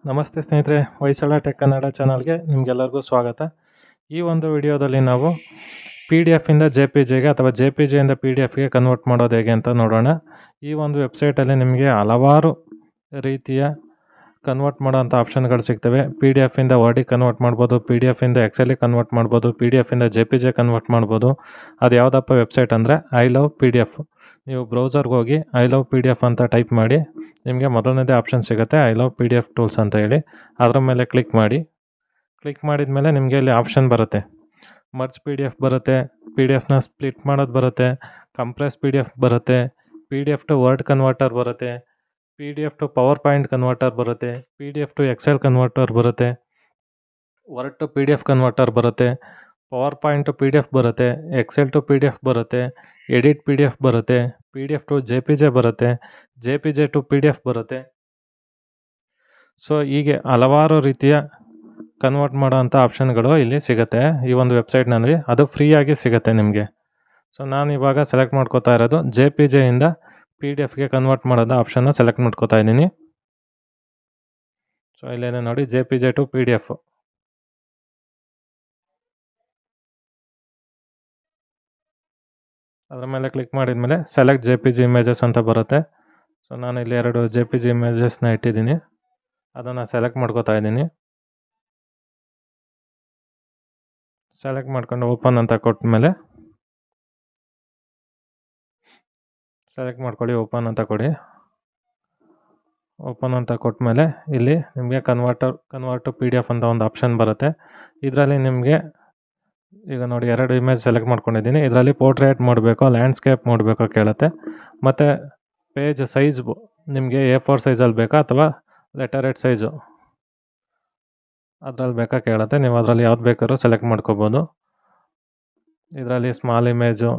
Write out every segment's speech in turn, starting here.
ನಮಸ್ತೆ ಸ್ನೇಹಿತರೆ, ಹೊಯ್ಸಳ ಟೆಕ್ ಕನ್ನಡ ಚಾನಲ್ಗೆ ನಿಮಗೆಲ್ಲರಿಗೂ ಸ್ವಾಗತ. ಈ ಒಂದು ವಿಡಿಯೋದಲ್ಲಿ ನಾವು PDF ಇಂದ JPGಗೆ ಅಥವಾ JPG ಇಂದ PDFಗೆ ಕನ್ವರ್ಟ್ ಮಾಡೋದು ಹೇಗೆ ಅಂತ ನೋಡೋಣ. ಈ ಒಂದು ವೆಬ್ಸೈಟಲ್ಲಿ ನಿಮಗೆ ಹಲವಾರು ರೀತಿಯ ಕನ್ವರ್ಟ್ ಮಾಡೋಂಥ ಆಪ್ಷನ್ಗಳು ಸಿಗ್ತವೆ. PDF ಇಂದ ವರ್ಡಿಗೆ ಕನ್ವರ್ಟ್ ಮಾಡ್ಬೋದು, PDF ಇಂದ ಎಕ್ಸೆಲಿಗೆ ಕನ್ವರ್ಟ್ ಮಾಡ್ಬೋದು, PDF ಇಂದ JPG ಕನ್ವರ್ಟ್ ಮಾಡ್ಬೋದು. ಅದು ಯಾವುದಪ್ಪ ವೆಬ್ಸೈಟ್ ಅಂದರೆ ಐ ಲವ್ PDF. ನೀವು ಬ್ರೌಸರ್ಗೆ ಹೋಗಿ ಐ ಲವ್ PDF ಅಂತ ಟೈಪ್ ಮಾಡಿ, ನಿಮಗೆ ಮೊದಲನೇದೇ ಆಪ್ಷನ್ ಸಿಗುತ್ತೆ ಐ ಲವ್ PDF ಟೂಲ್ಸ್ ಅಂತ ಹೇಳಿ. ಅದರ ಮೇಲೆ ಕ್ಲಿಕ್ ಮಾಡಿ. ಕ್ಲಿಕ್ ಮಾಡಿದ ಮೇಲೆ ನಿಮಗೆ ಇಲ್ಲಿ ಆಪ್ಷನ್ ಬರುತ್ತೆ. ಮರ್ಜ್ PDF ಬರುತ್ತೆ, PDFನ ಸ್ಪ್ಲಿಟ್ ಮಾಡೋದು ಬರುತ್ತೆ, ಕಂಪ್ರೆಸ್ PDF ಬರುತ್ತೆ, PDF ಟು ವರ್ಡ್ ಕನ್ವರ್ಟರ್ ಬರುತ್ತೆ, PDF to PowerPoint converter ಬರುತ್ತೆ, PDF ಟು ಎಕ್ಸೆಲ್ ಕನ್ವರ್ಟರ್ ಬರುತ್ತೆ, ವರ್ಡ್ ಟು PDF ಕನ್ವರ್ಟರ್ ಬರುತ್ತೆ, ಪವರ್ ಪಾಯಿಂಟ್ ಟು PDF ಬರುತ್ತೆ, ಎಕ್ಸೆಲ್ ಟು PDF ಬರುತ್ತೆ, ಎಡಿಟ್ PDF ಬರುತ್ತೆ, PDF ಟು JPG ಬರುತ್ತೆ, JPG to PDF ಬರುತ್ತೆ. So ಹೀಗೆ ಹಲವಾರು ರೀತಿಯ ಕನ್ವರ್ಟ್ ಮಾಡೋವಂಥ ಆಪ್ಷನ್ಗಳು ಇಲ್ಲಿ ಸಿಗುತ್ತೆ ಈ ಒಂದು ವೆಬ್ಸೈಟ್ನಲ್ಲಿ. ಅದು ಫ್ರೀಯಾಗಿ ಸಿಗುತ್ತೆ ನಿಮಗೆ. ಸೊ ನಾನು ಇವಾಗ ಸೆಲೆಕ್ಟ್ ಮಾಡ್ಕೋತಾ ಇರೋದು JPG ಇಂದ PDFಗೆ ಕನ್ವರ್ಟ್ ಮಾಡೋದು ಆಪ್ಷನ್ನ ಸೆಲೆಕ್ಟ್ ಮಾಡ್ಕೋತಾ ಇದ್ದೀನಿ. ಸೊ ಇಲ್ಲೇನೆ ನೋಡಿ JPG ಟು PDF. ಅದರ ಮೇಲೆ ಕ್ಲಿಕ್ ಮಾಡಿದ ಮೇಲೆ ಸೆಲೆಕ್ಟ್ JPG ಇಮೇಜಸ್ ಅಂತ ಬರುತ್ತೆ. ಸೊ ನಾನು ಇಲ್ಲಿ 2 JPG ಇಮೇಜಸ್ನ ಇಟ್ಟಿದ್ದೀನಿ, ಅದನ್ನು ಸೆಲೆಕ್ಟ್ ಮಾಡ್ಕೋತಾ ಇದ್ದೀನಿ. ಸೆಲೆಕ್ಟ್ ಮಾಡ್ಕೊಂಡು ಓಪನ್ ಅಂತ ಕೊಟ್ಟ ಮೇಲೆ ಸೆಲೆಕ್ಟ್ ಮಾಡ್ಕೊಳ್ಳಿ, ಓಪನ್ ಅಂತ ಕೊಡಿ. ಓಪನ್ ಅಂತ ಕೊಟ್ಟ ಮೇಲೆ ಇಲ್ಲಿ ನಿಮಗೆ ಕನ್ವರ್ಟ್ ಟು PDF ಅಂತ ಒಂದು ಆಪ್ಷನ್ ಬರುತ್ತೆ. ಇದರಲ್ಲಿ ನಿಮಗೆ ಈಗ ನೋಡಿ 2 ಇಮೇಜ್ ಸೆಲೆಕ್ಟ್ ಮಾಡ್ಕೊಂಡಿದ್ದೀನಿ. ಇದರಲ್ಲಿ ಪೋರ್ಟ್ರೇಟ್ ಮಾಡಬೇಕು, ಲ್ಯಾಂಡ್ಸ್ಕೇಪ್ ಮಾಡಬೇಕು ಕೇಳುತ್ತೆ. ಮತ್ತು ಪೇಜ್ ಸೈಜ್ ನಿಮಗೆ A4 ಸೈಜಲ್ಲಿ ಬೇಕಾ ಅಥವಾ ಲೆಟರೇಟ್ ಸೈಜು ಅದರಲ್ಲಿ ಬೇಕಾ ಕೇಳುತ್ತೆ. ನೀವು ಅದರಲ್ಲಿ ಯಾವ್ದು ಬೇಕಾದ್ರೂ ಸೆಲೆಕ್ಟ್ ಮಾಡ್ಕೋಬೋದು. ಇದರಲ್ಲಿ ಸ್ಮಾಲ್ ಇಮೇಜು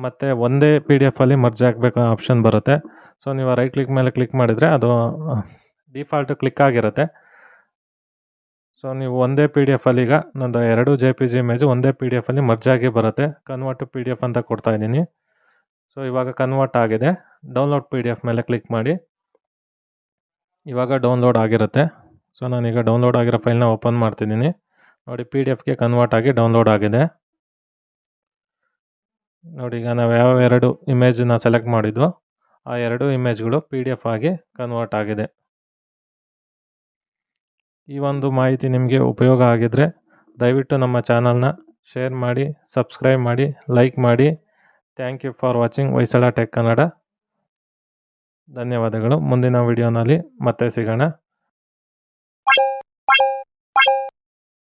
ಮತ್ತು ಒಂದೇ PDF ಮರ್ಜ್ ಹಾಕಬೇಕು ಆಪ್ಷನ್ ಬರುತ್ತೆ. ಸೊ ನೀವು ರೈಟ್ ಕ್ಲಿಕ್ ಮೇಲೆ ಕ್ಲಿಕ್ ಮಾಡಿದರೆ ಅದು ಡಿಫಾಲ್ಟ್ ಕ್ಲಿಕ್ ಆಗಿರುತ್ತೆ. ಸೊ ನೀವು ಒಂದೇ PDF ಈಗ ನಂದು 2 JPG ಇಮೇಜು ಒಂದೇ PDF ಮರ್ಜ್ ಆಗಿ ಬರುತ್ತೆ. ಕನ್ವರ್ಟ್ ಟು PDF ಅಂತ ಕೊಡ್ತಾ ಇದ್ದೀನಿ. ಸೊ ಇವಾಗ ಕನ್ವರ್ಟ್ ಆಗಿದೆ. ಡೌನ್ಲೋಡ್ PDF ಮೇಲೆ ಕ್ಲಿಕ್ ಮಾಡಿ. ಇವಾಗ ಡೌನ್ಲೋಡ್ ಆಗಿರುತ್ತೆ. ಸೊ ನಾನೀಗ ಡೌನ್ಲೋಡ್ ಆಗಿರೋ ಫೈಲ್ನ ಓಪನ್ ಮಾಡ್ತಿದ್ದೀನಿ. ನೋಡಿ PDFಗೆ ಕನ್ವರ್ಟ್ ಆಗಿ ಡೌನ್ಲೋಡ್ ಆಗಿದೆ. ನೋಡಿ ಈಗ ನಾವು ಯಾವ 2 ಇಮೇಜನ್ನ ಸೆಲೆಕ್ಟ್ ಮಾಡಿದ್ವೋ ಆ 2 ಇಮೇಜ್ಗಳು PDF ಆಗಿ ಕನ್ವರ್ಟ್ ಆಗಿದೆ. ಈ ಒಂದು ಮಾಹಿತಿ ನಿಮಗೆ ಉಪಯೋಗ ಆಗಿದ್ದರೆ ದಯವಿಟ್ಟು ನಮ್ಮ ಚಾನಲ್ನ ಶೇರ್ ಮಾಡಿ, ಸಬ್ಸ್ಕ್ರೈಬ್ ಮಾಡಿ, ಲೈಕ್ ಮಾಡಿ. Thank you for watching Hoysala tech Kannada. ಧನ್ಯವಾದಗಳು. ಮುಂದಿನ ವಿಡಿಯೋನಲ್ಲಿ ಮತ್ತೆ ಸಿಗೋಣ.